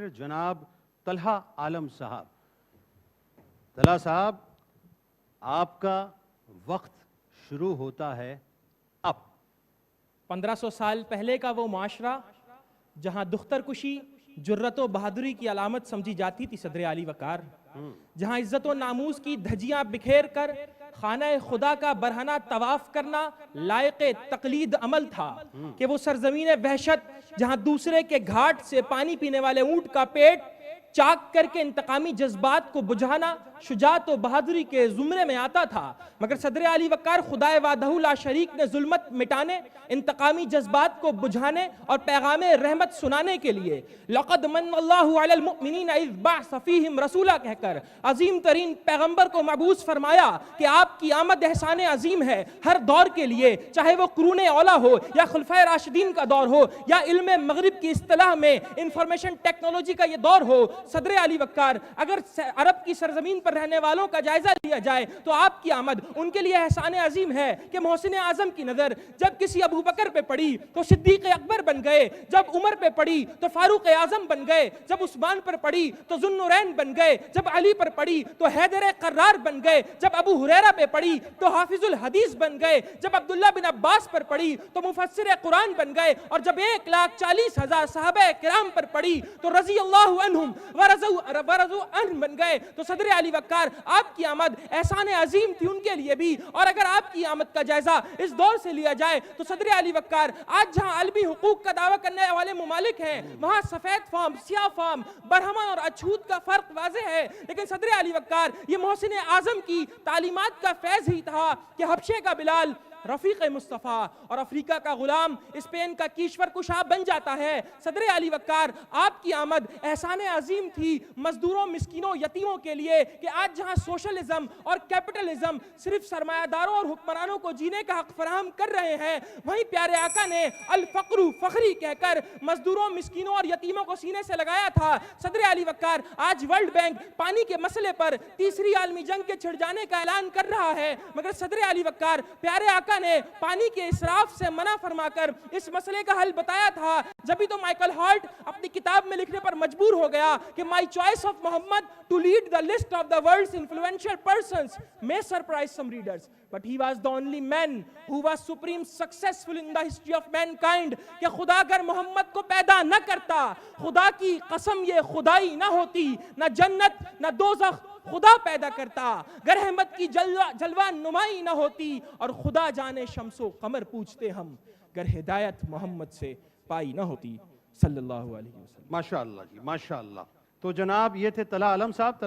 جناب طلحہ عالم صاحب. طلحہ صاحب، آپ کا وقت شروع ہوتا ہے اب. 1500 سال پہلے کا وہ معاشرہ جہاں دختر کشی جرت و بہادری کی علامت سمجھی جاتی تھی صدر علی وقار، جہاں عزت و ناموس کی دھجیاں بکھیر کر خانہ خدا کا برہنہ طواف کرنا لائق تقلید عمل تھا، کہ وہ سرزمین وحشت جہاں دوسرے کے گھاٹ سے پانی پینے والے اونٹ کا پیٹ چاک کر کے انتقامی جذبات کو بجھانا شجاعت و بہادری کے زمرے میں آتا تھا، مگر صدر علی وقار خدائے وحدہ لا شریک نے ظلمت مٹانے، انتقامی جذبات کو بجھانے اور پیغام رحمت سنانے کے لیے لقد من اللہ علی المؤمنین اذ بعث فیہم رسولا کہہ کر عظیم ترین پیغمبر کو مبعوث فرمایا کہ آپ کی آمد احسان عظیم ہے ہر دور کے لیے، چاہے وہ قرون اولا ہو یا خلفائے راشدین کا دور ہو یا علم مغرب کی اصطلاح میں انفارمیشن ٹیکنالوجی کا یہ دور ہو. صدر علی وقار، اگر عرب کی سرزمین پر رہنے والوں کا جائزہ لیا جائے تو آپ کی آمد ان کے لیے احسان عظیم ہے کہ محسن اعظم کی نظر جب کسی ابو بکر پہ پڑی تو صدیق اکبر بن گئے، جب عمر پہ پڑی تو فاروق اعظم بن گئے، جب عثمان پر پڑی تو ذو النورین بن گئے، جب علی پر پڑی تو حیدر قرار بن گئے، جب ابو ہریرہ پہ پڑی تو حافظ الحدیث بن گئے، جب عبداللہ بن عباس پر پڑی تو مفسر قرآن بن گئے، اور جب 1,40,000 صحابہ کرام پر پڑی تو رضی اللہ عنہم ورضوا عنہ بن گئے. تو صدر علی وقار، آپ کی آمد احسان عظیم تھی ان کے لیے بھی. اور اگر آپ کی آمد کا جائزہ اس دور سے لیا جائے تو صدر علی وقار، آج جہاں عالمی حقوق کا دعویٰ کرنے والے ممالک ہیں وہاں سفید فام، سیاہ فام، برہمن اور اچھوت کا فرق واضح ہے، لیکن صدر علی وقار یہ محسن اعظم کی تعلیمات کا فیض ہی تھا کہ حبشے کا بلال رفیق مصطفیٰ اور افریقہ کا غلام اسپین کا کیشور کشا بن جاتا ہے. صدر علی وقار، آپ کی آمد احسان عظیم تھی مزدوروں، مسکینوں، یتیموں کے لیے کہ آج جہاں سوشلزم اور کیپٹلزم صرف سرمایہ داروں اور حکمرانوں کو جینے کا حق فراہم کر رہے ہیں، وہیں پیارے آقا نے الفقر فخری کہہ کر مزدوروں، مسکینوں اور یتیموں کو سینے سے لگایا تھا. صدر علی وقار، آج ورلڈ بینک پانی کے مسئلے پر تیسری عالمی جنگ کے چھڑ جانے کا اعلان کر رہا ہے، مگر صدر علی وقار، پیارے آقا نے پانی کے اسراف سے منع فرما کر اس مسئلے کا حل بتایا تھا. جبھی تو مائیکل ہارٹ اپنی کتاب میں لکھنے پر مجبور ہو گیا کہ my choice of Muhammad to lead the list of the world's influential persons may surprise some readers, but he was the only man who was supreme successful in the history of mankind. کہ خدا اگر محمد کو پیدا نہ کرتا، خدا کی قسم یہ خدائی نہ ہوتی، نہ جنت نہ دوزخ خدا پیدا کرتا، گر احمد کی جلوہ نمائی نہ ہوتی، اور خدا جانے شمس و قمر پوچھتے ہم، گر ہدایت محمد سے پائی نہ ہوتی صلی اللہ علیہ وسلم. ماشاءاللہ جی، ماشاءاللہ. تو جناب یہ تھے طلحہ عالم صاحب.